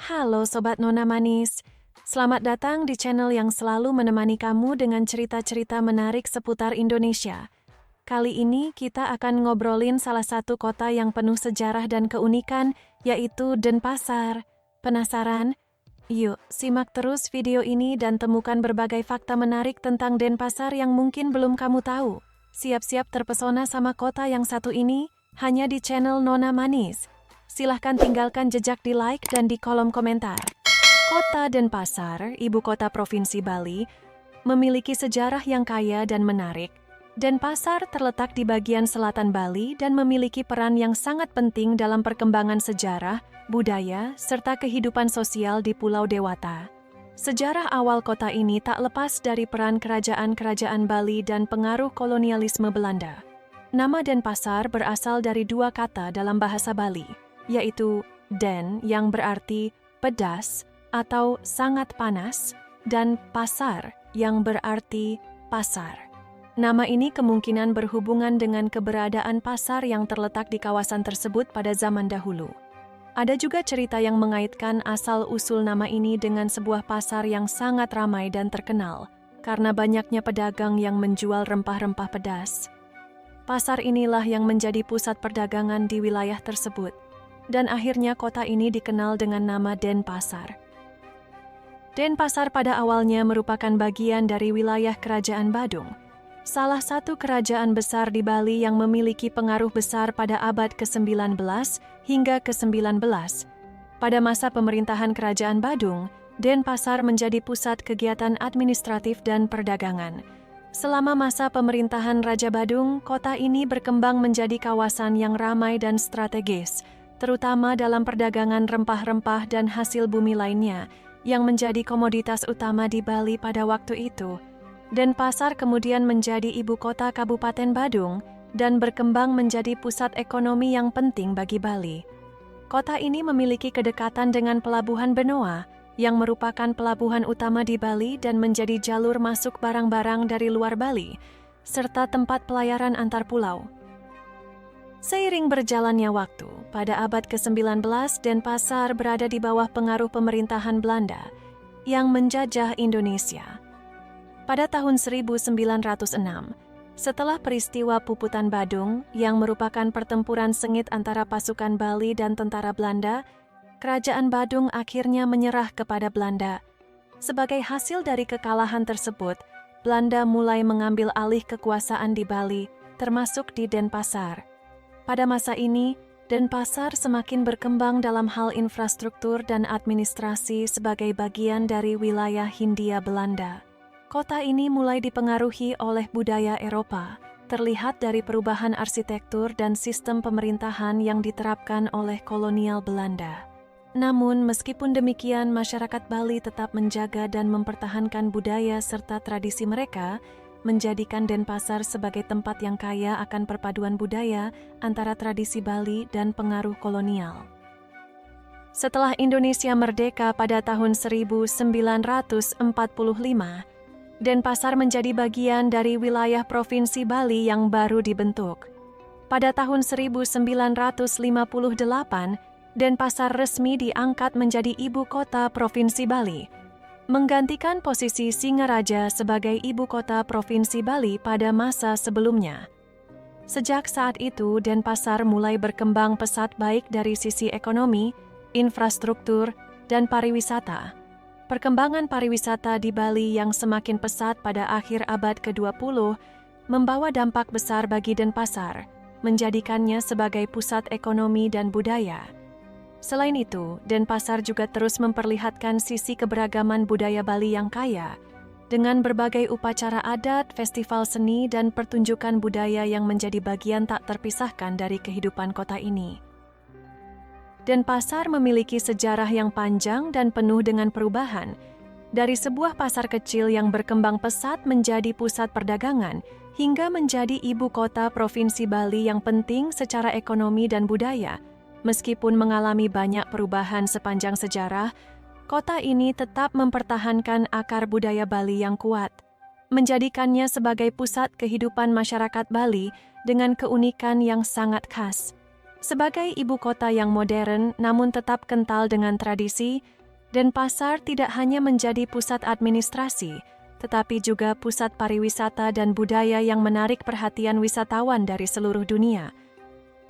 Halo Sobat Nona Manis, selamat datang di channel yang selalu menemani kamu dengan cerita-cerita menarik seputar Indonesia. Kali ini kita akan ngobrolin salah satu kota yang penuh sejarah dan keunikan, yaitu Denpasar. Penasaran? Yuk, simak terus video ini dan temukan berbagai fakta menarik tentang Denpasar yang mungkin belum kamu tahu. Siap-siap terpesona sama kota yang satu ini, hanya di channel Nona Manis. Silahkan tinggalkan jejak di like dan di kolom komentar. Kota Denpasar, ibu kota Provinsi Bali, memiliki sejarah yang kaya dan menarik. Denpasar terletak di bagian selatan Bali dan memiliki peran yang sangat penting dalam perkembangan sejarah, budaya, serta kehidupan sosial di Pulau Dewata. Sejarah awal kota ini tak lepas dari peran kerajaan-kerajaan Bali dan pengaruh kolonialisme Belanda. Nama Denpasar berasal dari dua kata dalam bahasa Bali, yaitu den yang berarti pedas atau sangat panas, dan pasar yang berarti pasar. Nama ini kemungkinan berhubungan dengan keberadaan pasar yang terletak di kawasan tersebut pada zaman dahulu. Ada juga cerita yang mengaitkan asal-usul nama ini dengan sebuah pasar yang sangat ramai dan terkenal, karena banyaknya pedagang yang menjual rempah-rempah pedas. Pasar inilah yang menjadi pusat perdagangan di wilayah tersebut, dan akhirnya kota ini dikenal dengan nama Denpasar. Denpasar pada awalnya merupakan bagian dari wilayah Kerajaan Badung, salah satu kerajaan besar di Bali yang memiliki pengaruh besar pada abad ke-19 hingga ke-19. Pada masa pemerintahan Kerajaan Badung, Denpasar menjadi pusat kegiatan administratif dan perdagangan. Selama masa pemerintahan Raja Badung, kota ini berkembang menjadi kawasan yang ramai dan strategis, terutama dalam perdagangan rempah-rempah dan hasil bumi lainnya, yang menjadi komoditas utama di Bali pada waktu itu. Denpasar kemudian menjadi ibu kota Kabupaten Badung dan berkembang menjadi pusat ekonomi yang penting bagi Bali. Kota ini memiliki kedekatan dengan Pelabuhan Benoa, yang merupakan pelabuhan utama di Bali dan menjadi jalur masuk barang-barang dari luar Bali, serta tempat pelayaran antar pulau. Seiring berjalannya waktu, pada abad ke-19 Denpasar berada di bawah pengaruh pemerintahan Belanda yang menjajah Indonesia. Pada tahun 1906, setelah peristiwa Puputan Badung yang merupakan pertempuran sengit antara pasukan Bali dan tentara Belanda, Kerajaan Badung akhirnya menyerah kepada Belanda. Sebagai hasil dari kekalahan tersebut, Belanda mulai mengambil alih kekuasaan di Bali, termasuk di Denpasar. Pada masa ini, Denpasar semakin berkembang dalam hal infrastruktur dan administrasi sebagai bagian dari wilayah Hindia Belanda. Kota ini mulai dipengaruhi oleh budaya Eropa, terlihat dari perubahan arsitektur dan sistem pemerintahan yang diterapkan oleh kolonial Belanda. Namun, meskipun demikian, masyarakat Bali tetap menjaga dan mempertahankan budaya serta tradisi mereka, menjadikan Denpasar sebagai tempat yang kaya akan perpaduan budaya antara tradisi Bali dan pengaruh kolonial. Setelah Indonesia merdeka pada tahun 1945, Denpasar menjadi bagian dari wilayah Provinsi Bali yang baru dibentuk. Pada tahun 1958, Denpasar resmi diangkat menjadi ibu kota Provinsi Bali, menggantikan posisi Singaraja sebagai ibu kota Provinsi Bali pada masa sebelumnya. Sejak saat itu, Denpasar mulai berkembang pesat baik dari sisi ekonomi, infrastruktur, dan pariwisata. Perkembangan pariwisata di Bali yang semakin pesat pada akhir abad ke-20 membawa dampak besar bagi Denpasar, menjadikannya sebagai pusat ekonomi dan budaya. Selain itu, Denpasar juga terus memperlihatkan sisi keberagaman budaya Bali yang kaya, dengan berbagai upacara adat, festival seni, dan pertunjukan budaya yang menjadi bagian tak terpisahkan dari kehidupan kota ini. Denpasar memiliki sejarah yang panjang dan penuh dengan perubahan, dari sebuah pasar kecil yang berkembang pesat menjadi pusat perdagangan, hingga menjadi ibu kota Provinsi Bali yang penting secara ekonomi dan budaya. Meskipun mengalami banyak perubahan sepanjang sejarah, kota ini tetap mempertahankan akar budaya Bali yang kuat, menjadikannya sebagai pusat kehidupan masyarakat Bali dengan keunikan yang sangat khas. Sebagai ibu kota yang modern namun tetap kental dengan tradisi, Denpasar tidak hanya menjadi pusat administrasi, tetapi juga pusat pariwisata dan budaya yang menarik perhatian wisatawan dari seluruh dunia.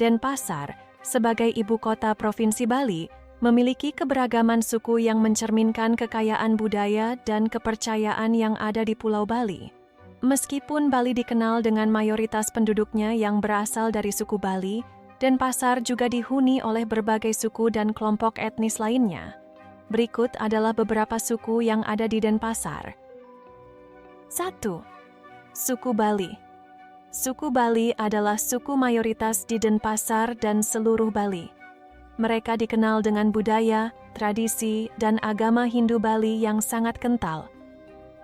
Denpasar, sebagai ibu kota Provinsi Bali, memiliki keberagaman suku yang mencerminkan kekayaan budaya dan kepercayaan yang ada di Pulau Bali. Meskipun Bali dikenal dengan mayoritas penduduknya yang berasal dari suku Bali, Denpasar juga dihuni oleh berbagai suku dan kelompok etnis lainnya. Berikut adalah beberapa suku yang ada di Denpasar. 1. Suku Bali. Suku Bali adalah suku mayoritas di Denpasar dan seluruh Bali. Mereka dikenal dengan budaya, tradisi, dan agama Hindu Bali yang sangat kental.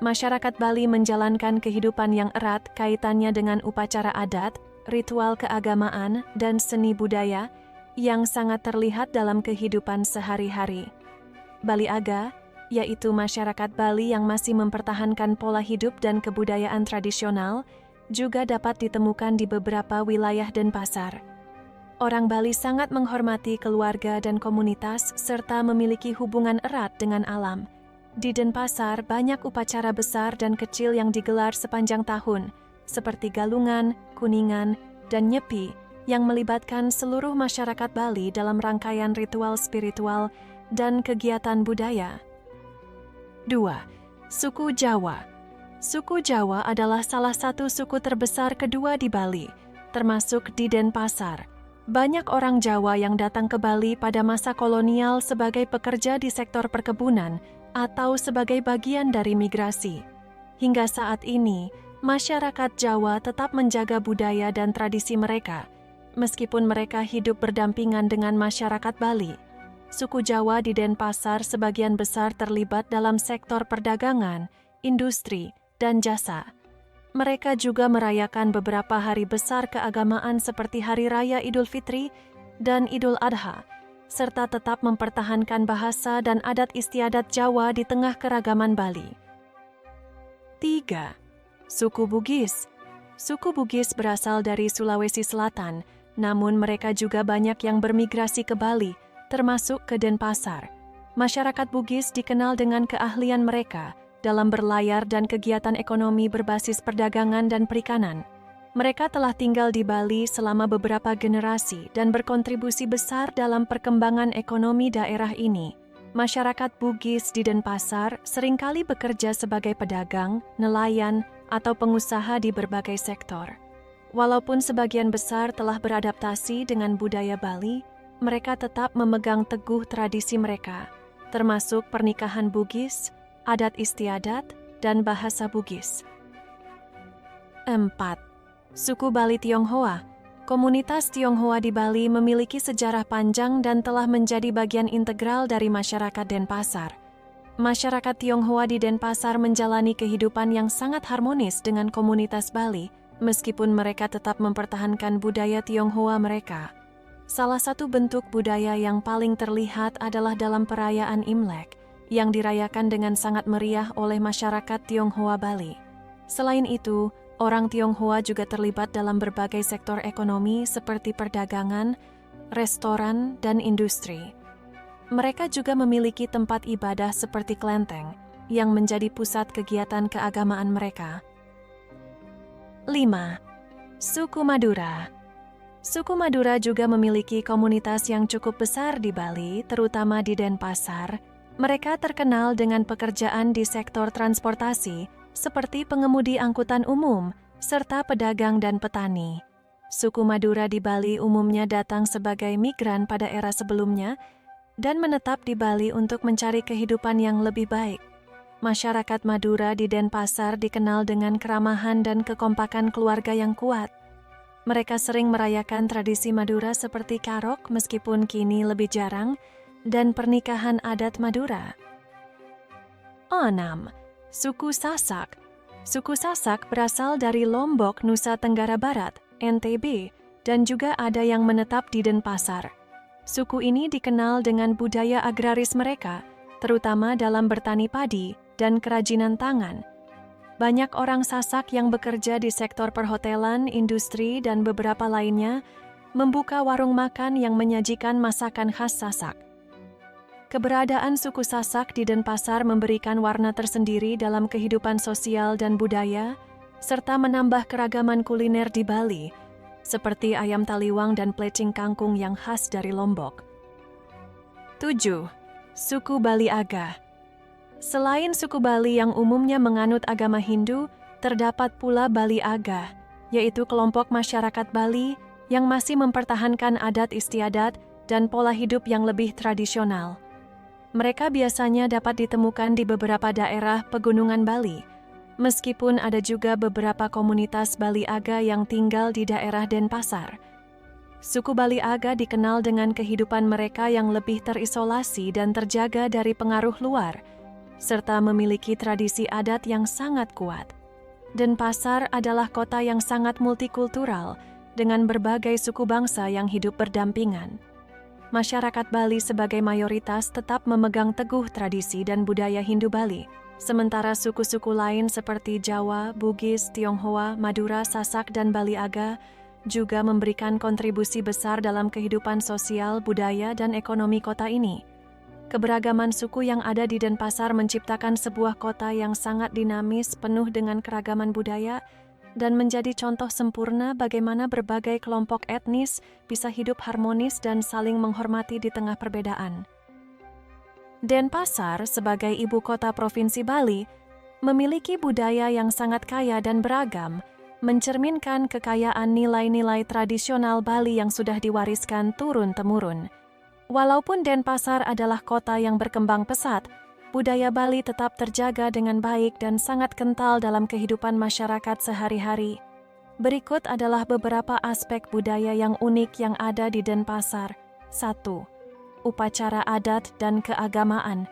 Masyarakat Bali menjalankan kehidupan yang erat kaitannya dengan upacara adat, ritual keagamaan, dan seni budaya yang sangat terlihat dalam kehidupan sehari-hari. Bali Aga, yaitu masyarakat Bali yang masih mempertahankan pola hidup dan kebudayaan tradisional, juga dapat ditemukan di beberapa wilayah Denpasar. Orang Bali sangat menghormati keluarga dan komunitas serta memiliki hubungan erat dengan alam. Di Denpasar banyak upacara besar dan kecil yang digelar sepanjang tahun, seperti Galungan, Kuningan, dan Nyepi, yang melibatkan seluruh masyarakat Bali dalam rangkaian ritual spiritual dan kegiatan budaya. 2. Suku Jawa. Suku Jawa adalah salah satu suku terbesar kedua di Bali, termasuk di Denpasar. Banyak orang Jawa yang datang ke Bali pada masa kolonial sebagai pekerja di sektor perkebunan atau sebagai bagian dari migrasi. Hingga saat ini, masyarakat Jawa tetap menjaga budaya dan tradisi mereka, meskipun mereka hidup berdampingan dengan masyarakat Bali. Suku Jawa di Denpasar sebagian besar terlibat dalam sektor perdagangan, industri, dan jasa. Mereka juga merayakan beberapa hari besar keagamaan seperti Hari Raya Idul Fitri dan Idul Adha, serta tetap mempertahankan bahasa dan adat istiadat Jawa di tengah keragaman Bali. 3. Suku Bugis. Suku Bugis berasal dari Sulawesi Selatan, namun mereka juga banyak yang bermigrasi ke Bali, termasuk ke Denpasar. Masyarakat Bugis dikenal dengan keahlian mereka dalam berlayar dan kegiatan ekonomi berbasis perdagangan dan perikanan. Mereka telah tinggal di Bali selama beberapa generasi dan berkontribusi besar dalam perkembangan ekonomi daerah ini. Masyarakat Bugis di Denpasar seringkali bekerja sebagai pedagang, nelayan, atau pengusaha di berbagai sektor. Walaupun sebagian besar telah beradaptasi dengan budaya Bali, mereka tetap memegang teguh tradisi mereka, termasuk pernikahan Bugis, adat istiadat, dan bahasa Bugis. 4. Suku Bali Tionghoa. Komunitas Tionghoa di Bali memiliki sejarah panjang dan telah menjadi bagian integral dari masyarakat Denpasar. Masyarakat Tionghoa di Denpasar menjalani kehidupan yang sangat harmonis dengan komunitas Bali, meskipun mereka tetap mempertahankan budaya Tionghoa mereka. Salah satu bentuk budaya yang paling terlihat adalah dalam perayaan Imlek, yang dirayakan dengan sangat meriah oleh masyarakat Tionghoa Bali. Selain itu, orang Tionghoa juga terlibat dalam berbagai sektor ekonomi seperti perdagangan, restoran, dan industri. Mereka juga memiliki tempat ibadah seperti kelenteng, yang menjadi pusat kegiatan keagamaan mereka. 5. Suku Madura. Suku Madura juga memiliki komunitas yang cukup besar di Bali, terutama di Denpasar. Mereka terkenal dengan pekerjaan di sektor transportasi, seperti pengemudi angkutan umum, serta pedagang dan petani. Suku Madura di Bali umumnya datang sebagai migran pada era sebelumnya dan menetap di Bali untuk mencari kehidupan yang lebih baik. Masyarakat Madura di Denpasar dikenal dengan keramahan dan kekompakan keluarga yang kuat. Mereka sering merayakan tradisi Madura seperti karok meskipun kini lebih jarang, dan pernikahan adat Madura. 6. Suku Sasak. Suku Sasak berasal dari Lombok, Nusa Tenggara Barat, NTB, dan juga ada yang menetap di Denpasar. Suku ini dikenal dengan budaya agraris mereka, terutama dalam bertani padi dan kerajinan tangan. Banyak orang Sasak yang bekerja di sektor perhotelan, industri, dan beberapa lainnya membuka warung makan yang menyajikan masakan khas Sasak. Keberadaan suku Sasak di Denpasar memberikan warna tersendiri dalam kehidupan sosial dan budaya, serta menambah keragaman kuliner di Bali, seperti ayam taliwang dan plecing kangkung yang khas dari Lombok. 7. Suku Bali Aga. Selain suku Bali yang umumnya menganut agama Hindu, terdapat pula Bali Aga, yaitu kelompok masyarakat Bali yang masih mempertahankan adat istiadat dan pola hidup yang lebih tradisional. Mereka biasanya dapat ditemukan di beberapa daerah pegunungan Bali, meskipun ada juga beberapa komunitas Bali Aga yang tinggal di daerah Denpasar. Suku Bali Aga dikenal dengan kehidupan mereka yang lebih terisolasi dan terjaga dari pengaruh luar, serta memiliki tradisi adat yang sangat kuat. Denpasar adalah kota yang sangat multikultural, dengan berbagai suku bangsa yang hidup berdampingan. Masyarakat Bali sebagai mayoritas tetap memegang teguh tradisi dan budaya Hindu Bali, sementara suku-suku lain seperti Jawa, Bugis, Tionghoa, Madura, Sasak, dan Bali Aga juga memberikan kontribusi besar dalam kehidupan sosial, budaya, dan ekonomi kota ini. Keberagaman suku yang ada di Denpasar menciptakan sebuah kota yang sangat dinamis, penuh dengan keragaman budaya, dan menjadi contoh sempurna bagaimana berbagai kelompok etnis bisa hidup harmonis dan saling menghormati di tengah perbedaan. Denpasar sebagai ibu kota Provinsi Bali memiliki budaya yang sangat kaya dan beragam, mencerminkan kekayaan nilai-nilai tradisional Bali yang sudah diwariskan turun-temurun. Walaupun Denpasar adalah kota yang berkembang pesat, budaya Bali tetap terjaga dengan baik dan sangat kental dalam kehidupan masyarakat sehari-hari. Berikut adalah beberapa aspek budaya yang unik yang ada di Denpasar. 1. Upacara adat dan keagamaan.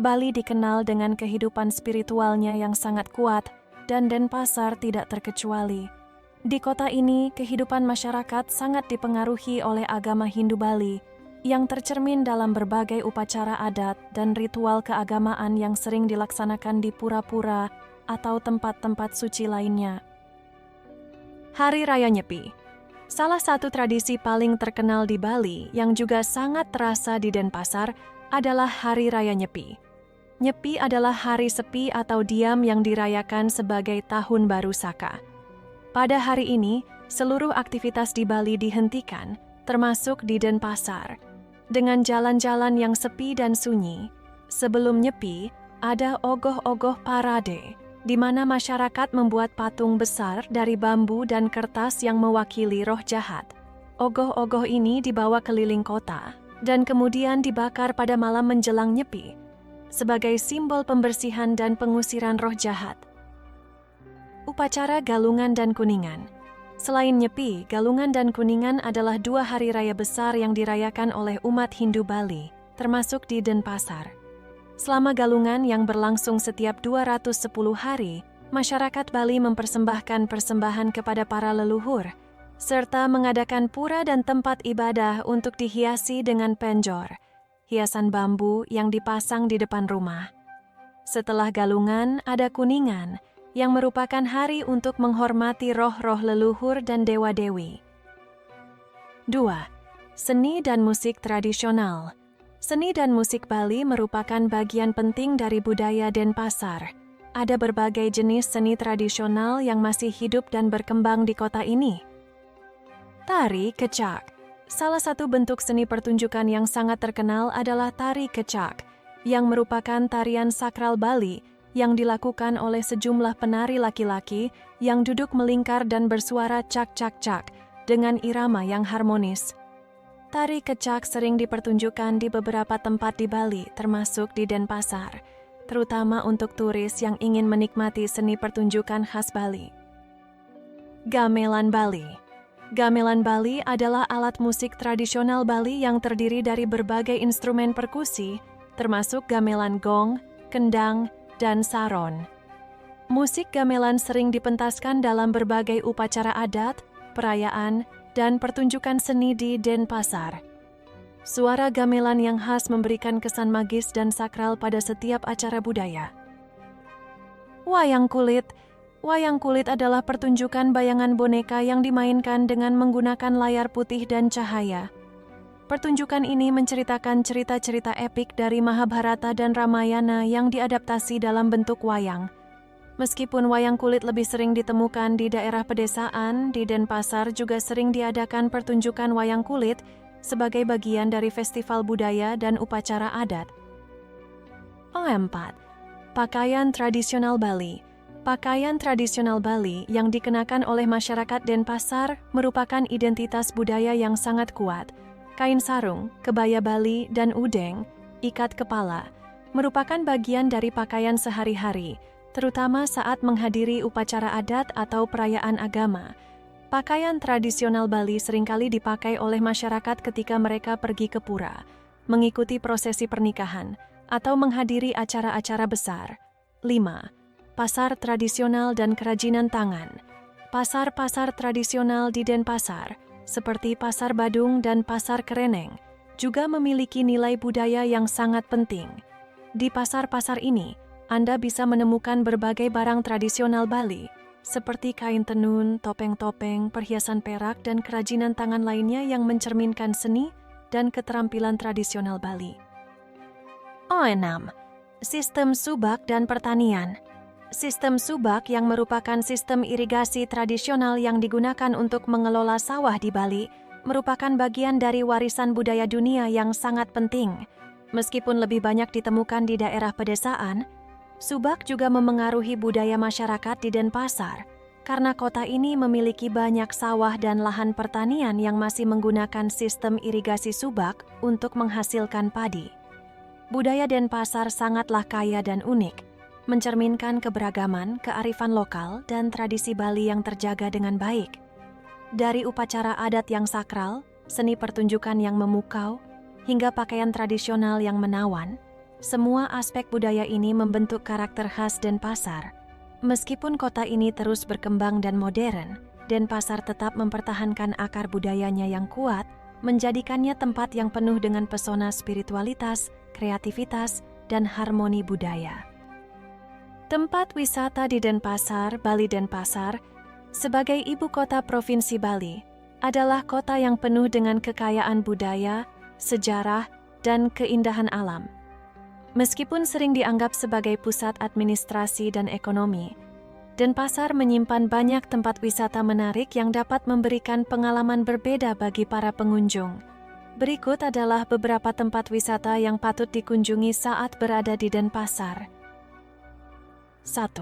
Bali dikenal dengan kehidupan spiritualnya yang sangat kuat, dan Denpasar tidak terkecuali. Di kota ini, kehidupan masyarakat sangat dipengaruhi oleh agama Hindu Bali, yang tercermin dalam berbagai upacara adat dan ritual keagamaan yang sering dilaksanakan di pura-pura atau tempat-tempat suci lainnya. Hari Raya Nyepi. Salah satu tradisi paling terkenal di Bali yang juga sangat terasa di Denpasar adalah Hari Raya Nyepi. Nyepi adalah hari sepi atau diam yang dirayakan sebagai Tahun Baru Saka. Pada hari ini, seluruh aktivitas di Bali dihentikan, termasuk di Denpasar. Dengan jalan-jalan yang sepi dan sunyi, sebelum Nyepi, ada ogoh-ogoh parade, di mana masyarakat membuat patung besar dari bambu dan kertas yang mewakili roh jahat. Ogoh-ogoh ini dibawa keliling kota, dan kemudian dibakar pada malam menjelang Nyepi, sebagai simbol pembersihan dan pengusiran roh jahat. Upacara Galungan dan Kuningan. Selain Nyepi, Galungan dan Kuningan adalah dua hari raya besar yang dirayakan oleh umat Hindu Bali, termasuk di Denpasar. Selama Galungan yang berlangsung setiap 210 hari, masyarakat Bali mempersembahkan persembahan kepada para leluhur, serta mengadakan pura dan tempat ibadah untuk dihiasi dengan penjor, hiasan bambu yang dipasang di depan rumah. Setelah Galungan, ada Kuningan, yang merupakan hari untuk menghormati roh-roh leluhur dan dewa-dewi. 2. Seni dan musik tradisional. Seni dan musik Bali merupakan bagian penting dari budaya Denpasar. Ada berbagai jenis seni tradisional yang masih hidup dan berkembang di kota ini. Tari Kecak. Salah satu bentuk seni pertunjukan yang sangat terkenal adalah Tari Kecak, yang merupakan tarian sakral Bali yang dilakukan oleh sejumlah penari laki-laki yang duduk melingkar dan bersuara cak-cak-cak dengan irama yang harmonis. Tari Kecak sering dipertunjukkan di beberapa tempat di Bali, termasuk di Denpasar, terutama untuk turis yang ingin menikmati seni pertunjukan khas Bali. Gamelan Bali. Gamelan Bali adalah alat musik tradisional Bali yang terdiri dari berbagai instrumen perkusi, termasuk gamelan gong, kendang, dan saron. Musik gamelan sering dipentaskan dalam berbagai upacara adat, perayaan, dan pertunjukan seni di Denpasar. Suara gamelan yang khas memberikan kesan magis dan sakral pada setiap acara budaya. Wayang kulit. Wayang kulit adalah pertunjukan bayangan boneka yang dimainkan dengan menggunakan layar putih dan cahaya. Pertunjukan ini menceritakan cerita-cerita epik dari Mahabharata dan Ramayana yang diadaptasi dalam bentuk wayang. Meskipun wayang kulit lebih sering ditemukan di daerah pedesaan, di Denpasar juga sering diadakan pertunjukan wayang kulit sebagai bagian dari festival budaya dan upacara adat. 4. Pakaian tradisional Bali. Pakaian tradisional Bali yang dikenakan oleh masyarakat Denpasar merupakan identitas budaya yang sangat kuat. Kain sarung, kebaya Bali, dan udeng, ikat kepala, merupakan bagian dari pakaian sehari-hari, terutama saat menghadiri upacara adat atau perayaan agama. Pakaian tradisional Bali seringkali dipakai oleh masyarakat ketika mereka pergi ke pura, mengikuti prosesi pernikahan, atau menghadiri acara-acara besar. 5. Pasar tradisional dan kerajinan tangan. Pasar-pasar tradisional di Denpasar, seperti Pasar Badung dan Pasar Kereneng, juga memiliki nilai budaya yang sangat penting. Di pasar-pasar ini, Anda bisa menemukan berbagai barang tradisional Bali, seperti kain tenun, topeng-topeng, perhiasan perak, dan kerajinan tangan lainnya yang mencerminkan seni dan keterampilan tradisional Bali. 6. Sistem subak dan pertanian. Sistem subak yang merupakan sistem irigasi tradisional yang digunakan untuk mengelola sawah di Bali merupakan bagian dari warisan budaya dunia yang sangat penting. Meskipun lebih banyak ditemukan di daerah pedesaan, subak juga memengaruhi budaya masyarakat di Denpasar karena kota ini memiliki banyak sawah dan lahan pertanian yang masih menggunakan sistem irigasi subak untuk menghasilkan padi. Budaya Denpasar sangatlah kaya dan unik, mencerminkan keberagaman, kearifan lokal, dan tradisi Bali yang terjaga dengan baik. Dari upacara adat yang sakral, seni pertunjukan yang memukau, hingga pakaian tradisional yang menawan, semua aspek budaya ini membentuk karakter khas Denpasar. Meskipun kota ini terus berkembang dan modern, Denpasar tetap mempertahankan akar budayanya yang kuat, menjadikannya tempat yang penuh dengan pesona spiritualitas, kreativitas, dan harmoni budaya. Tempat wisata di Denpasar, Bali. Denpasar, sebagai ibu kota Provinsi Bali, adalah kota yang penuh dengan kekayaan budaya, sejarah, dan keindahan alam. Meskipun sering dianggap sebagai pusat administrasi dan ekonomi, Denpasar menyimpan banyak tempat wisata menarik yang dapat memberikan pengalaman berbeda bagi para pengunjung. Berikut adalah beberapa tempat wisata yang patut dikunjungi saat berada di Denpasar. 1.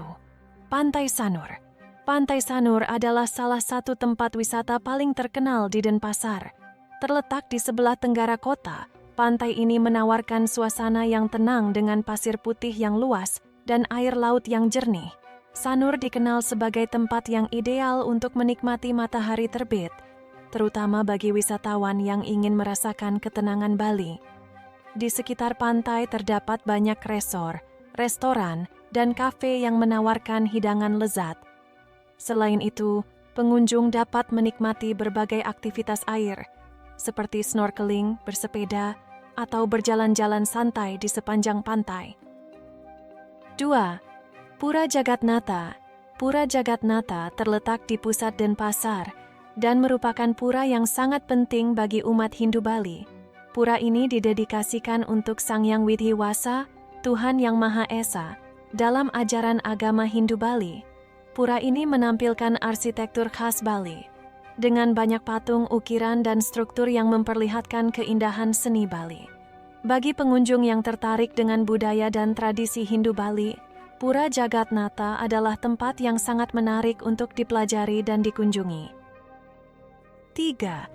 Pantai Sanur. Pantai Sanur adalah salah satu tempat wisata paling terkenal di Denpasar. Terletak di sebelah tenggara kota, pantai ini menawarkan suasana yang tenang dengan pasir putih yang luas dan air laut yang jernih. Sanur dikenal sebagai tempat yang ideal untuk menikmati matahari terbit, terutama bagi wisatawan yang ingin merasakan ketenangan Bali. Di sekitar pantai terdapat banyak resor, restoran, dan kafe yang menawarkan hidangan lezat. Selain itu, pengunjung dapat menikmati berbagai aktivitas air, seperti snorkeling, bersepeda, atau berjalan-jalan santai di sepanjang pantai. 2. Pura Jagatnata. Pura Jagatnata terletak di pusat Denpasar dan merupakan pura yang sangat penting bagi umat Hindu Bali. Pura ini didedikasikan untuk Sang Hyang Withiwasa, Tuhan Yang Maha Esa, dalam ajaran agama Hindu Bali. Pura ini menampilkan arsitektur khas Bali, dengan banyak patung, ukiran, dan struktur yang memperlihatkan keindahan seni Bali. Bagi pengunjung yang tertarik dengan budaya dan tradisi Hindu Bali, Pura Jagatnata adalah tempat yang sangat menarik untuk dipelajari dan dikunjungi. 3.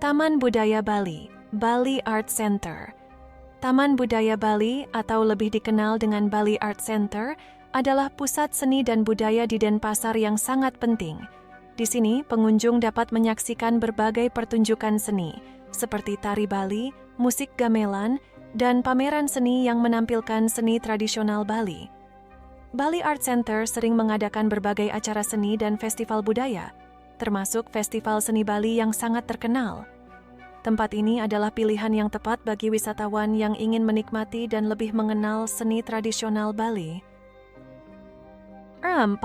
Taman Budaya Bali, Bali Art Center. Taman Budaya Bali atau lebih dikenal dengan Bali Art Center adalah pusat seni dan budaya di Denpasar yang sangat penting. Di sini, pengunjung dapat menyaksikan berbagai pertunjukan seni, seperti tari Bali, musik gamelan, dan pameran seni yang menampilkan seni tradisional Bali. Bali Art Center sering mengadakan berbagai acara seni dan festival budaya, termasuk Festival Seni Bali yang sangat terkenal. Tempat ini adalah pilihan yang tepat bagi wisatawan yang ingin menikmati dan lebih mengenal seni tradisional Bali. 4.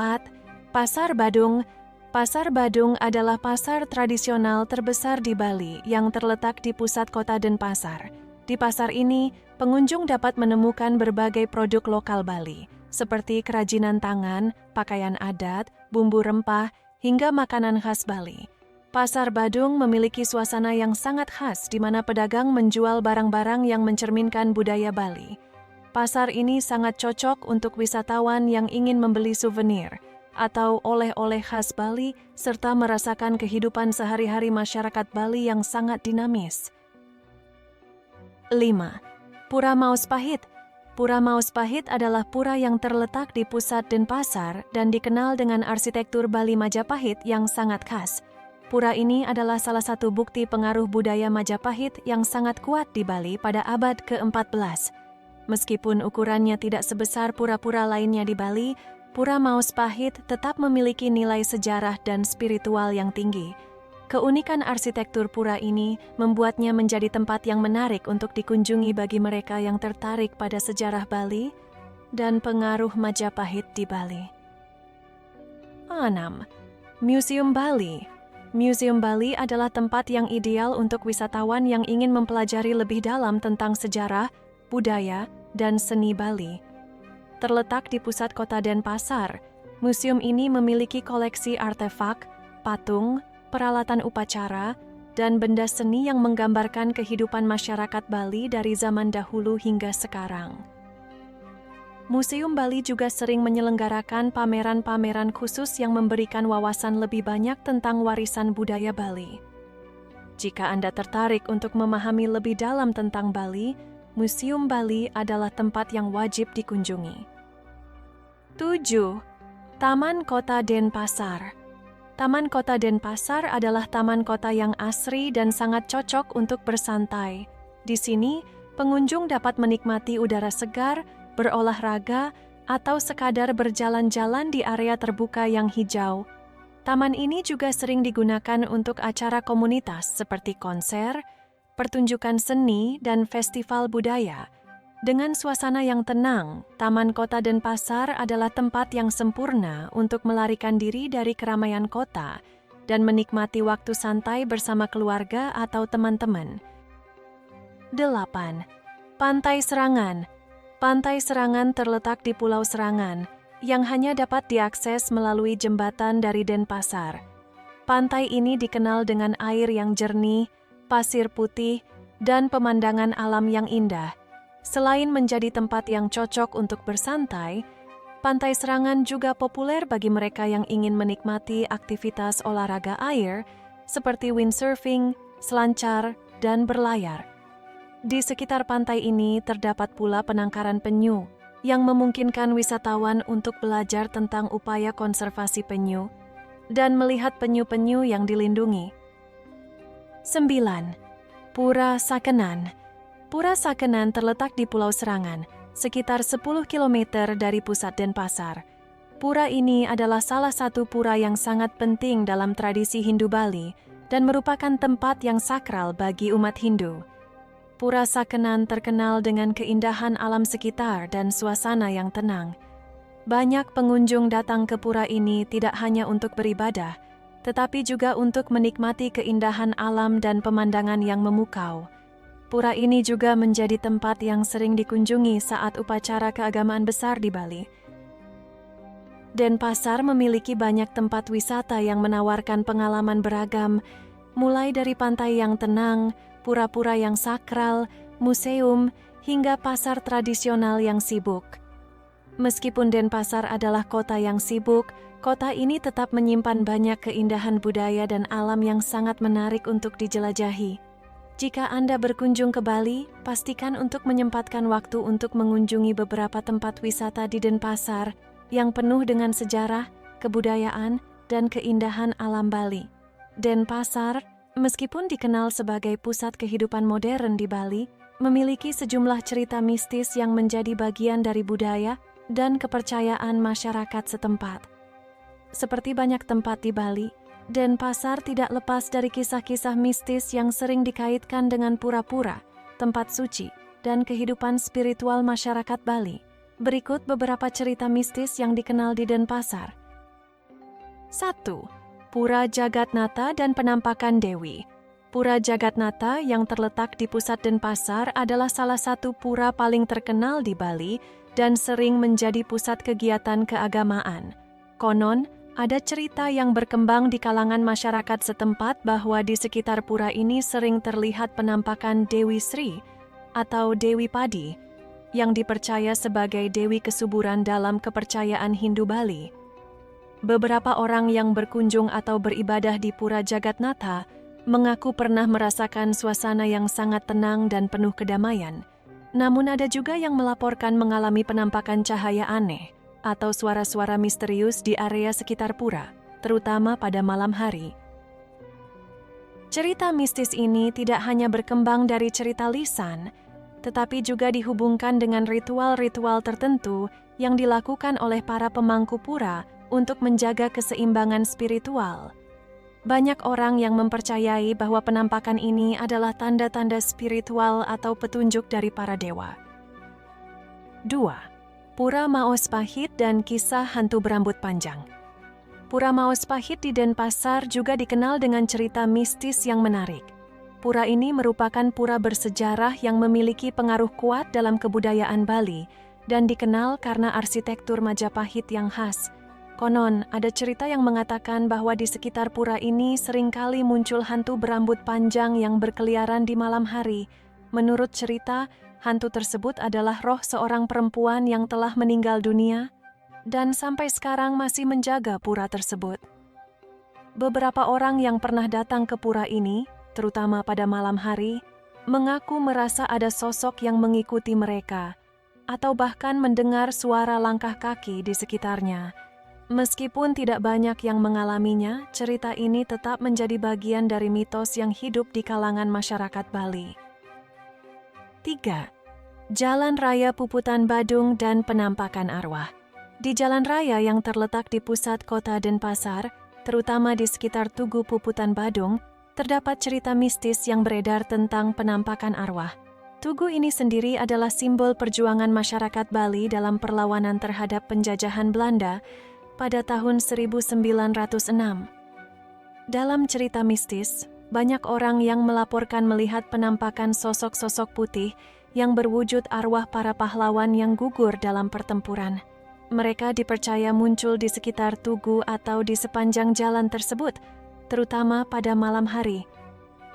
Pasar Badung. Pasar Badung adalah pasar tradisional terbesar di Bali yang terletak di pusat kota Denpasar. Di pasar ini, pengunjung dapat menemukan berbagai produk lokal Bali, seperti kerajinan tangan, pakaian adat, bumbu rempah, hingga makanan khas Bali. Pasar Badung memiliki suasana yang sangat khas di mana pedagang menjual barang-barang yang mencerminkan budaya Bali. Pasar ini sangat cocok untuk wisatawan yang ingin membeli souvenir atau oleh-oleh khas Bali serta merasakan kehidupan sehari-hari masyarakat Bali yang sangat dinamis. 5. Pura Mauspahit. Pura Mauspahit adalah pura yang terletak di pusat Denpasar dan dikenal dengan arsitektur Bali Majapahit yang sangat khas. Pura ini adalah salah satu bukti pengaruh budaya Majapahit yang sangat kuat di Bali pada abad ke-14. Meskipun ukurannya tidak sebesar pura-pura lainnya di Bali, Pura Mauspahit tetap memiliki nilai sejarah dan spiritual yang tinggi. Keunikan arsitektur pura ini membuatnya menjadi tempat yang menarik untuk dikunjungi bagi mereka yang tertarik pada sejarah Bali dan pengaruh Majapahit di Bali. 6. Museum Bali. Museum Bali adalah tempat yang ideal untuk wisatawan yang ingin mempelajari lebih dalam tentang sejarah, budaya, dan seni Bali. Terletak di pusat kota Denpasar, museum ini memiliki koleksi artefak, patung, peralatan upacara, dan benda seni yang menggambarkan kehidupan masyarakat Bali dari zaman dahulu hingga sekarang. Museum Bali juga sering menyelenggarakan pameran-pameran khusus yang memberikan wawasan lebih banyak tentang warisan budaya Bali. Jika Anda tertarik untuk memahami lebih dalam tentang Bali, Museum Bali adalah tempat yang wajib dikunjungi. 7. Taman Kota Denpasar. Taman Kota Denpasar adalah taman kota yang asri dan sangat cocok untuk bersantai. Di sini, pengunjung dapat menikmati udara segar, berolahraga, atau sekadar berjalan-jalan di area terbuka yang hijau. Taman ini juga sering digunakan untuk acara komunitas seperti konser, pertunjukan seni, dan festival budaya. Dengan suasana yang tenang, Taman Kota Denpasar adalah tempat yang sempurna untuk melarikan diri dari keramaian kota dan menikmati waktu santai bersama keluarga atau teman-teman. 8. Pantai Serangan. Pantai Serangan terletak di Pulau Serangan, yang hanya dapat diakses melalui jembatan dari Denpasar. Pantai ini dikenal dengan air yang jernih, pasir putih, dan pemandangan alam yang indah. Selain menjadi tempat yang cocok untuk bersantai, Pantai Serangan juga populer bagi mereka yang ingin menikmati aktivitas olahraga air seperti windsurfing, selancar, dan berlayar. Di sekitar pantai ini terdapat pula penangkaran penyu yang memungkinkan wisatawan untuk belajar tentang upaya konservasi penyu dan melihat penyu-penyu yang dilindungi. 9. Pura Sakenan. Pura Sakenan terletak di Pulau Serangan, sekitar 10 km dari pusat Denpasar. Pura ini adalah salah satu pura yang sangat penting dalam tradisi Hindu Bali dan merupakan tempat yang sakral bagi umat Hindu. Pura Sakenan terkenal dengan keindahan alam sekitar dan suasana yang tenang. Banyak pengunjung datang ke pura ini tidak hanya untuk beribadah, tetapi juga untuk menikmati keindahan alam dan pemandangan yang memukau. Pura ini juga menjadi tempat yang sering dikunjungi saat upacara keagamaan besar di Bali. Denpasar memiliki banyak tempat wisata yang menawarkan pengalaman beragam, mulai dari pantai yang tenang, pura-pura yang sakral, museum, hingga pasar tradisional yang sibuk. Meskipun Denpasar adalah kota yang sibuk, kota ini tetap menyimpan banyak keindahan budaya dan alam yang sangat menarik untuk dijelajahi. Jika Anda berkunjung ke Bali, pastikan untuk menyempatkan waktu untuk mengunjungi beberapa tempat wisata di Denpasar yang penuh dengan sejarah, kebudayaan, dan keindahan alam Bali. Denpasar, meskipun dikenal sebagai pusat kehidupan modern di Bali, memiliki sejumlah cerita mistis yang menjadi bagian dari budaya dan kepercayaan masyarakat setempat. Seperti banyak tempat di Bali, Denpasar tidak lepas dari kisah-kisah mistis yang sering dikaitkan dengan pura-pura, tempat suci, dan kehidupan spiritual masyarakat Bali. Berikut beberapa cerita mistis yang dikenal di Denpasar. 1. Pura Jagatnata dan penampakan Dewi. Pura Jagatnata yang terletak di pusat Denpasar adalah salah satu pura paling terkenal di Bali dan sering menjadi pusat kegiatan keagamaan. Konon, ada cerita yang berkembang di kalangan masyarakat setempat bahwa di sekitar pura ini sering terlihat penampakan Dewi Sri atau Dewi Padi, yang dipercaya sebagai dewi kesuburan dalam kepercayaan Hindu Bali. Beberapa orang yang berkunjung atau beribadah di Pura Jagatnata mengaku pernah merasakan suasana yang sangat tenang dan penuh kedamaian. Namun ada juga yang melaporkan mengalami penampakan cahaya aneh atau suara-suara misterius di area sekitar pura, terutama pada malam hari. Cerita mistis ini tidak hanya berkembang dari cerita lisan, tetapi juga dihubungkan dengan ritual-ritual tertentu yang dilakukan oleh para pemangku pura untuk menjaga keseimbangan spiritual. Banyak orang yang mempercayai bahwa penampakan ini adalah tanda-tanda spiritual atau petunjuk dari para dewa. 2. Pura Maos Pahit dan kisah hantu berambut panjang. Pura Maos Pahit di Denpasar juga dikenal dengan cerita mistis yang menarik. Pura ini merupakan pura bersejarah yang memiliki pengaruh kuat dalam kebudayaan Bali dan dikenal karena arsitektur Majapahit yang khas. Konon, ada cerita yang mengatakan bahwa di sekitar pura ini seringkali muncul hantu berambut panjang yang berkeliaran di malam hari. Menurut cerita, hantu tersebut adalah roh seorang perempuan yang telah meninggal dunia dan sampai sekarang masih menjaga pura tersebut. Beberapa orang yang pernah datang ke pura ini, terutama pada malam hari, mengaku merasa ada sosok yang mengikuti mereka atau bahkan mendengar suara langkah kaki di sekitarnya. Meskipun tidak banyak yang mengalaminya, cerita ini tetap menjadi bagian dari mitos yang hidup di kalangan masyarakat Bali. 3. Jalan Raya Puputan Badung dan penampakan arwah. Di jalan raya yang terletak di pusat kota Denpasar, terutama di sekitar Tugu Puputan Badung, terdapat cerita mistis yang beredar tentang penampakan arwah. Tugu ini sendiri adalah simbol perjuangan masyarakat Bali dalam perlawanan terhadap penjajahan Belanda pada tahun 1906. Dalam cerita mistis, banyak orang yang melaporkan melihat penampakan sosok-sosok putih yang berwujud arwah para pahlawan yang gugur dalam pertempuran. Mereka dipercaya muncul di sekitar tugu atau di sepanjang jalan tersebut, terutama pada malam hari.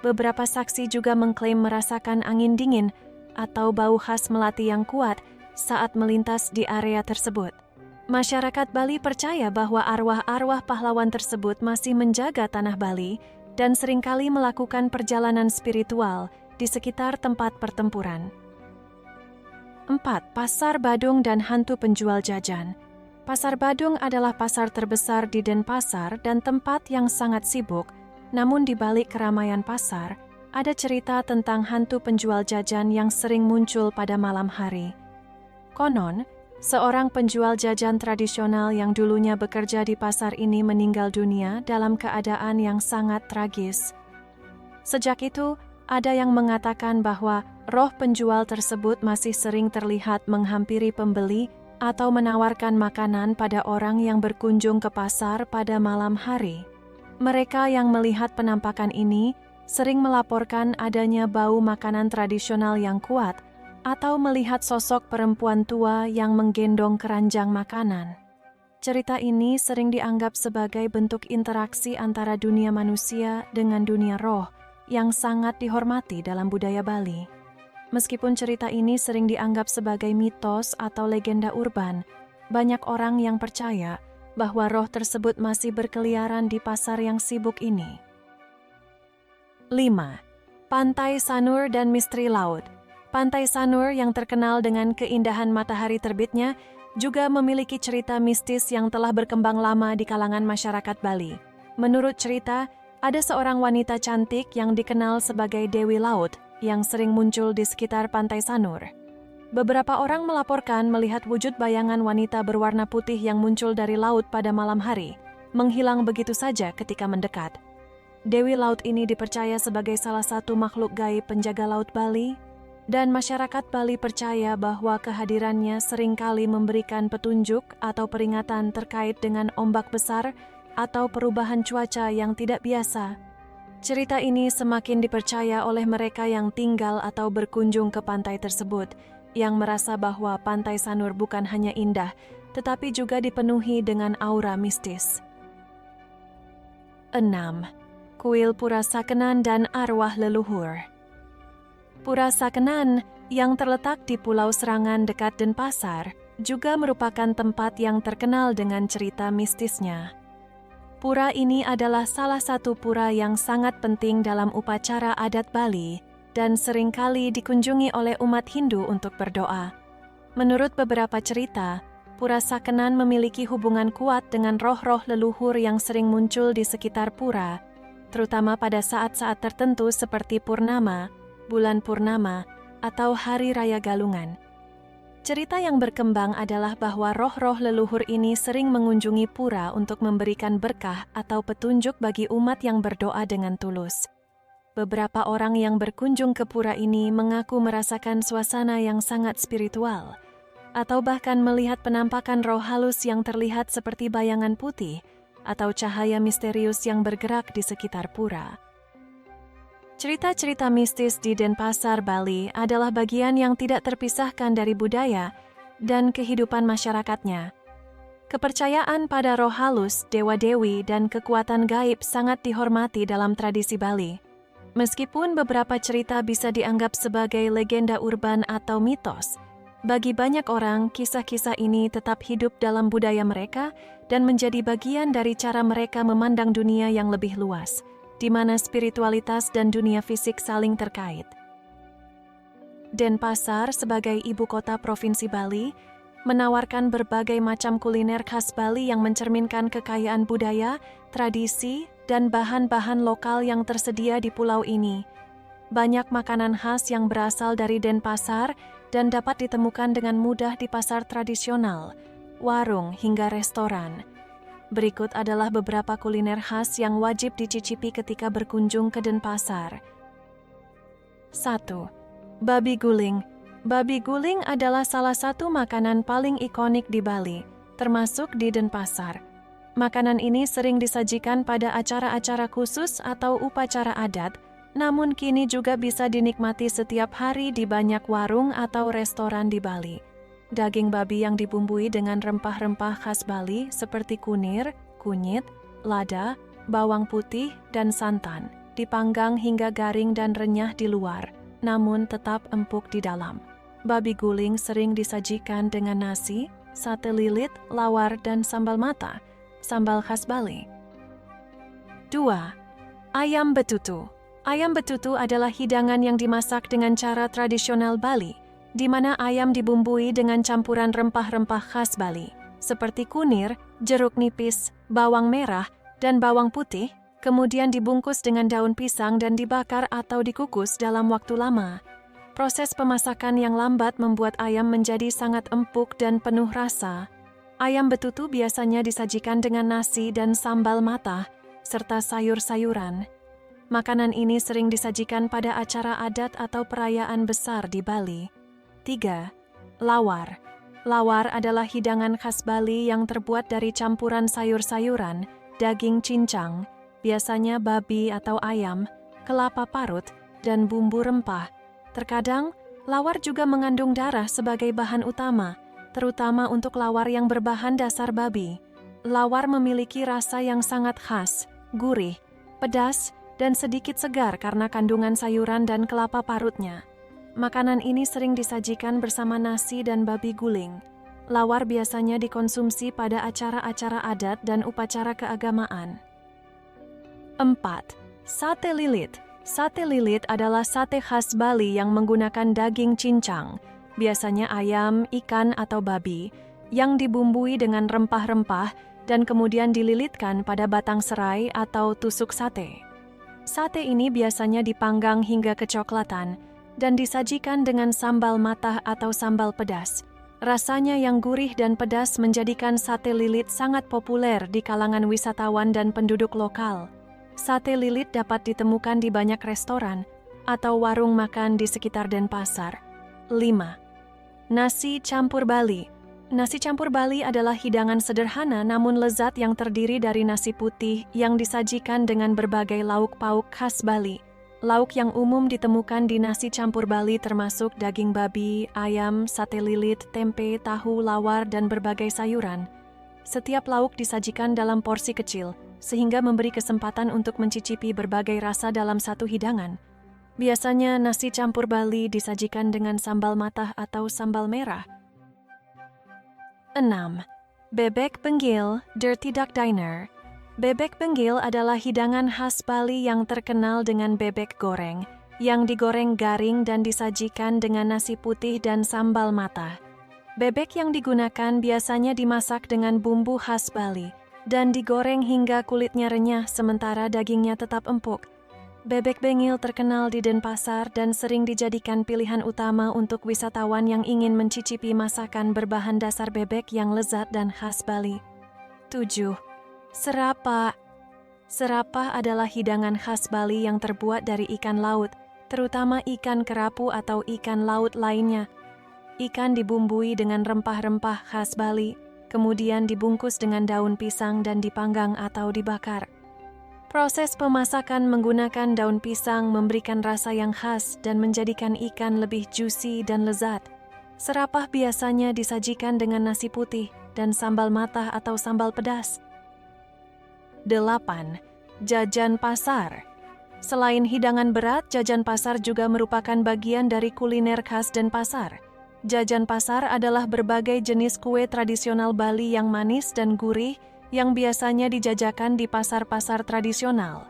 Beberapa saksi juga mengklaim merasakan angin dingin atau bau khas melati yang kuat saat melintas di area tersebut. Masyarakat Bali percaya bahwa arwah-arwah pahlawan tersebut masih menjaga tanah Bali dan seringkali melakukan perjalanan spiritual di sekitar tempat pertempuran. 4. Pasar Badung dan hantu penjual jajan. Pasar Badung adalah pasar terbesar di Denpasar dan tempat yang sangat sibuk, namun di balik keramaian pasar, ada cerita tentang hantu penjual jajan yang sering muncul pada malam hari. Konon, seorang penjual jajan tradisional yang dulunya bekerja di pasar ini meninggal dunia dalam keadaan yang sangat tragis. Sejak itu, ada yang mengatakan bahwa roh penjual tersebut masih sering terlihat menghampiri pembeli atau menawarkan makanan pada orang yang berkunjung ke pasar pada malam hari. Mereka yang melihat penampakan ini sering melaporkan adanya bau makanan tradisional yang kuat atau melihat sosok perempuan tua yang menggendong keranjang makanan. Cerita ini sering dianggap sebagai bentuk interaksi antara dunia manusia dengan dunia roh yang sangat dihormati dalam budaya Bali. Meskipun cerita ini sering dianggap sebagai mitos atau legenda urban, banyak orang yang percaya bahwa roh tersebut masih berkeliaran di pasar yang sibuk ini. 5. Pantai Sanur dan Misteri Laut. Pantai Sanur yang terkenal dengan keindahan matahari terbitnya juga memiliki cerita mistis yang telah berkembang lama di kalangan masyarakat Bali. Menurut cerita, ada seorang wanita cantik yang dikenal sebagai Dewi Laut yang sering muncul di sekitar Pantai Sanur. Beberapa orang melaporkan melihat wujud bayangan wanita berwarna putih yang muncul dari laut pada malam hari, menghilang begitu saja ketika mendekat. Dewi Laut ini dipercaya sebagai salah satu makhluk gaib penjaga laut Bali, dan masyarakat Bali percaya bahwa kehadirannya seringkali memberikan petunjuk atau peringatan terkait dengan ombak besar atau perubahan cuaca yang tidak biasa. Cerita ini semakin dipercaya oleh mereka yang tinggal atau berkunjung ke pantai tersebut, yang merasa bahwa Pantai Sanur bukan hanya indah, tetapi juga dipenuhi dengan aura mistis. 6. Kuil Pura Sakenan dan Arwah Leluhur. Pura Sakenan yang terletak di Pulau Serangan dekat Denpasar juga merupakan tempat yang terkenal dengan cerita mistisnya. Pura ini adalah salah satu pura yang sangat penting dalam upacara adat Bali dan seringkali dikunjungi oleh umat Hindu untuk berdoa. Menurut beberapa cerita, Pura Sakenan memiliki hubungan kuat dengan roh-roh leluhur yang sering muncul di sekitar pura, terutama pada saat-saat tertentu seperti purnama, bulan purnama, atau hari raya Galungan. Cerita yang berkembang adalah bahwa roh-roh leluhur ini sering mengunjungi pura untuk memberikan berkah atau petunjuk bagi umat yang berdoa dengan tulus. Beberapa orang yang berkunjung ke pura ini mengaku merasakan suasana yang sangat spiritual, atau bahkan melihat penampakan roh halus yang terlihat seperti bayangan putih atau cahaya misterius yang bergerak di sekitar pura. Cerita-cerita mistis di Denpasar, Bali adalah bagian yang tidak terpisahkan dari budaya dan kehidupan masyarakatnya. Kepercayaan pada roh halus, dewa-dewi, dan kekuatan gaib sangat dihormati dalam tradisi Bali. Meskipun beberapa cerita bisa dianggap sebagai legenda urban atau mitos, bagi banyak orang kisah-kisah ini tetap hidup dalam budaya mereka dan menjadi bagian dari cara mereka memandang dunia yang lebih luas, di mana spiritualitas dan dunia fisik saling terkait. Denpasar sebagai ibu kota Provinsi Bali menawarkan berbagai macam kuliner khas Bali yang mencerminkan kekayaan budaya, tradisi, dan bahan-bahan lokal yang tersedia di pulau ini. Banyak makanan khas yang berasal dari Denpasar dan dapat ditemukan dengan mudah di pasar tradisional, warung, hingga restoran. Berikut adalah beberapa kuliner khas yang wajib dicicipi ketika berkunjung ke Denpasar. 1. Babi guling. Babi guling adalah salah satu makanan paling ikonik di Bali, termasuk di Denpasar. Makanan ini sering disajikan pada acara-acara khusus atau upacara adat, namun kini juga bisa dinikmati setiap hari di banyak warung atau restoran di Bali. Daging babi yang dibumbui dengan rempah-rempah khas Bali seperti kunir, kunyit, lada, bawang putih, dan santan, dipanggang hingga garing dan renyah di luar, namun tetap empuk di dalam. Babi guling sering disajikan dengan nasi, sate lilit, lawar, dan sambal mata, sambal khas Bali. 2. Ayam betutu. Ayam betutu adalah hidangan yang dimasak dengan cara tradisional Bali, di mana ayam dibumbui dengan campuran rempah-rempah khas Bali, seperti kunir, jeruk nipis, bawang merah, dan bawang putih, kemudian dibungkus dengan daun pisang dan dibakar atau dikukus dalam waktu lama. Proses pemasakan yang lambat membuat ayam menjadi sangat empuk dan penuh rasa. Ayam betutu biasanya disajikan dengan nasi dan sambal matah, serta sayur-sayuran. Makanan ini sering disajikan pada acara adat atau perayaan besar di Bali. 3. Lawar. Lawar adalah hidangan khas Bali yang terbuat dari campuran sayur-sayuran, daging cincang, biasanya babi atau ayam, kelapa parut, dan bumbu rempah. Terkadang, lawar juga mengandung darah sebagai bahan utama, terutama untuk lawar yang berbahan dasar babi. Lawar memiliki rasa yang sangat khas, gurih, pedas, dan sedikit segar karena kandungan sayuran dan kelapa parutnya. Makanan ini sering disajikan bersama nasi dan babi guling. Lawar biasanya dikonsumsi pada acara-acara adat dan upacara keagamaan. 4. Sate lilit. Sate lilit adalah sate khas Bali yang menggunakan daging cincang, biasanya ayam, ikan, atau babi, yang dibumbui dengan rempah-rempah dan kemudian dililitkan pada batang serai atau tusuk sate. Sate ini biasanya dipanggang hingga kecoklatan dan disajikan dengan sambal matah atau sambal pedas. Rasanya yang gurih dan pedas menjadikan sate lilit sangat populer di kalangan wisatawan dan penduduk lokal. Sate lilit dapat ditemukan di banyak restoran atau warung makan di sekitar Denpasar. 5. Nasi campur Bali. Nasi campur Bali adalah hidangan sederhana namun lezat yang terdiri dari nasi putih yang disajikan dengan berbagai lauk pauk khas Bali. Lauk yang umum ditemukan di nasi campur Bali termasuk daging babi, ayam, sate lilit, tempe, tahu, lawar, dan berbagai sayuran. Setiap lauk disajikan dalam porsi kecil, sehingga memberi kesempatan untuk mencicipi berbagai rasa dalam satu hidangan. Biasanya nasi campur Bali disajikan dengan sambal matah atau sambal merah. 6. Bebek Benggil Dirty Duck Diner. Bebek benggil adalah hidangan khas Bali yang terkenal dengan bebek goreng, yang digoreng garing dan disajikan dengan nasi putih dan sambal matah. Bebek yang digunakan biasanya dimasak dengan bumbu khas Bali, dan digoreng hingga kulitnya renyah sementara dagingnya tetap empuk. Bebek benggil terkenal di Denpasar dan sering dijadikan pilihan utama untuk wisatawan yang ingin mencicipi masakan berbahan dasar bebek yang lezat dan khas Bali. 7. Serapa. Serapa adalah hidangan khas Bali yang terbuat dari ikan laut, terutama ikan kerapu atau ikan laut lainnya. Ikan dibumbui dengan rempah-rempah khas Bali, kemudian dibungkus dengan daun pisang dan dipanggang atau dibakar. Proses pemasakan menggunakan daun pisang memberikan rasa yang khas dan menjadikan ikan lebih juicy dan lezat. Serapah biasanya disajikan dengan nasi putih dan sambal matah atau sambal pedas. 8. Jajan pasar. Selain hidangan berat, jajan pasar juga merupakan bagian dari kuliner khas Denpasar. Jajan pasar adalah berbagai jenis kue tradisional Bali yang manis dan gurih yang biasanya dijajakan di pasar-pasar tradisional.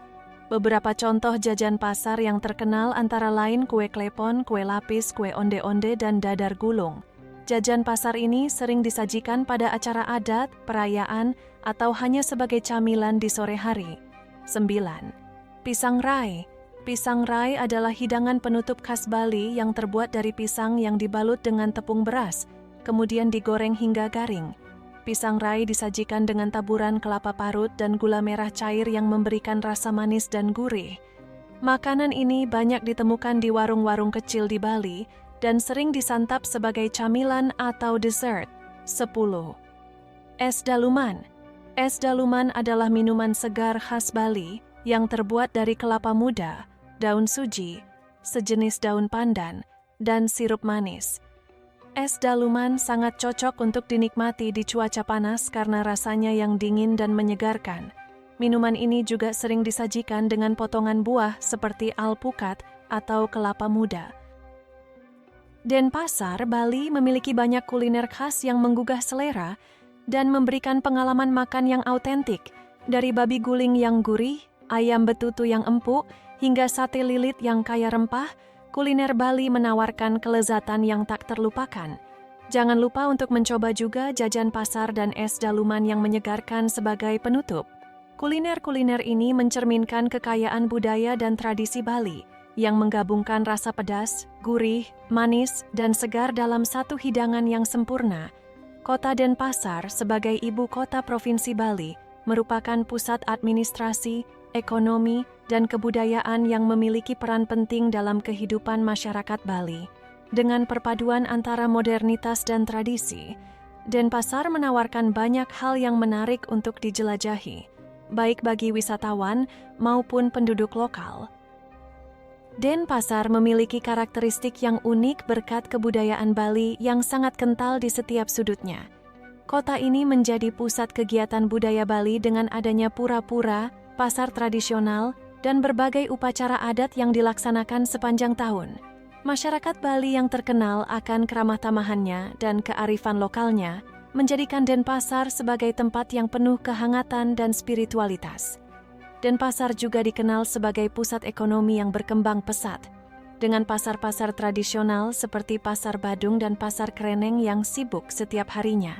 Beberapa contoh jajan pasar yang terkenal antara lain kue klepon, kue lapis, kue onde-onde, dan dadar gulung. Jajan pasar ini sering disajikan pada acara adat, perayaan, atau hanya sebagai camilan di sore hari. 9. Pisang rai. Pisang rai adalah hidangan penutup khas Bali yang terbuat dari pisang yang dibalut dengan tepung beras, kemudian digoreng hingga garing. Pisang rai disajikan dengan taburan kelapa parut dan gula merah cair yang memberikan rasa manis dan gurih. Makanan ini banyak ditemukan di warung-warung kecil di Bali dan sering disantap sebagai camilan atau dessert. 10. Es daluman. Es daluman adalah minuman segar khas Bali yang terbuat dari kelapa muda, daun suji, sejenis daun pandan, dan sirup manis. Es daluman sangat cocok untuk dinikmati di cuaca panas karena rasanya yang dingin dan menyegarkan. Minuman ini juga sering disajikan dengan potongan buah seperti alpukat atau kelapa muda. Denpasar, Bali memiliki banyak kuliner khas yang menggugah selera dan memberikan pengalaman makan yang autentik, dari babi guling yang gurih, ayam betutu yang empuk, hingga sate lilit yang kaya rempah. Kuliner Bali menawarkan kelezatan yang tak terlupakan. Jangan lupa untuk mencoba juga jajan pasar dan es daluman yang menyegarkan sebagai penutup. Kuliner-kuliner ini mencerminkan kekayaan budaya dan tradisi Bali, yang menggabungkan rasa pedas, gurih, manis, dan segar dalam satu hidangan yang sempurna. Kota Denpasar sebagai ibu kota Provinsi Bali merupakan pusat administrasi, ekonomi, dan kebudayaan yang memiliki peran penting dalam kehidupan masyarakat Bali. Dengan perpaduan antara modernitas dan tradisi, Denpasar menawarkan banyak hal yang menarik untuk dijelajahi, baik bagi wisatawan maupun penduduk lokal. Denpasar memiliki karakteristik yang unik berkat kebudayaan Bali yang sangat kental di setiap sudutnya. Kota ini menjadi pusat kegiatan budaya Bali dengan adanya pura-pura, pasar tradisional, dan berbagai upacara adat yang dilaksanakan sepanjang tahun. Masyarakat Bali yang terkenal akan keramah tamahannya dan kearifan lokalnya menjadikan Denpasar sebagai tempat yang penuh kehangatan dan spiritualitas. Denpasar juga dikenal sebagai pusat ekonomi yang berkembang pesat, dengan pasar-pasar tradisional seperti Pasar Badung dan Pasar Kreneng yang sibuk setiap harinya.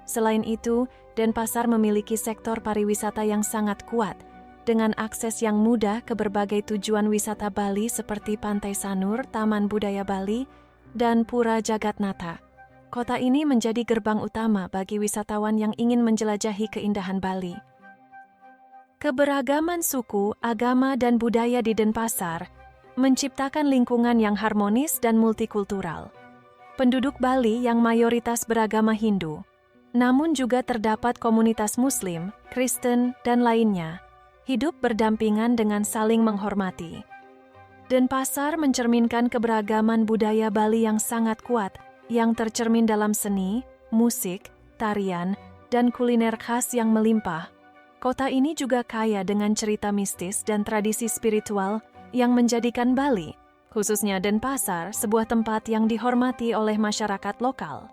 Selain itu, Denpasar memiliki sektor pariwisata yang sangat kuat, dengan akses yang mudah ke berbagai tujuan wisata Bali seperti Pantai Sanur, Taman Budaya Bali, dan Pura Jagatnata. Kota ini menjadi gerbang utama bagi wisatawan yang ingin menjelajahi keindahan Bali. Keberagaman suku, agama, dan budaya di Denpasar menciptakan lingkungan yang harmonis dan multikultural. penduduk Bali yang mayoritas beragama Hindu. Namun juga terdapat komunitas Muslim, Kristen, dan lainnya, hidup berdampingan dengan saling menghormati. Denpasar mencerminkan keberagaman budaya Bali yang sangat kuat, yang tercermin dalam seni, musik, tarian, dan kuliner khas yang melimpah. Kota ini juga kaya dengan cerita mistis dan tradisi spiritual yang menjadikan Bali, khususnya Denpasar, sebuah tempat yang dihormati oleh masyarakat lokal.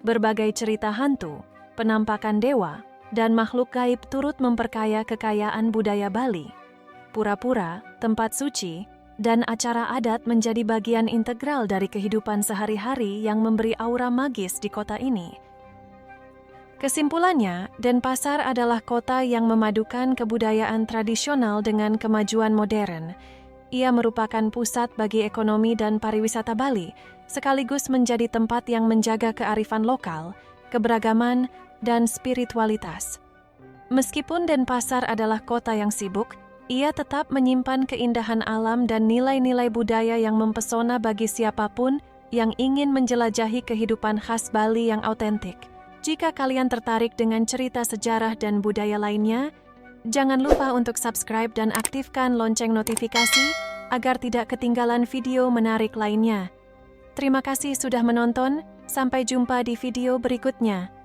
Berbagai cerita hantu, penampakan dewa, dan makhluk gaib turut memperkaya kekayaan budaya Bali. Pura-pura, tempat suci, dan acara adat menjadi bagian integral dari kehidupan sehari-hari yang memberi aura magis di kota ini. Kesimpulannya, Denpasar adalah kota yang memadukan kebudayaan tradisional dengan kemajuan modern. Ia merupakan pusat bagi ekonomi dan pariwisata Bali, sekaligus menjadi tempat yang menjaga kearifan lokal, keberagaman, dan spiritualitas. Meskipun Denpasar adalah kota yang sibuk, ia tetap menyimpan keindahan alam dan nilai-nilai budaya yang mempesona bagi siapapun yang ingin menjelajahi kehidupan khas Bali yang autentik. Jika kalian tertarik dengan cerita sejarah dan budaya lainnya, jangan lupa untuk subscribe dan aktifkan lonceng notifikasi agar tidak ketinggalan video menarik lainnya. Terima kasih sudah menonton, sampai jumpa di video berikutnya.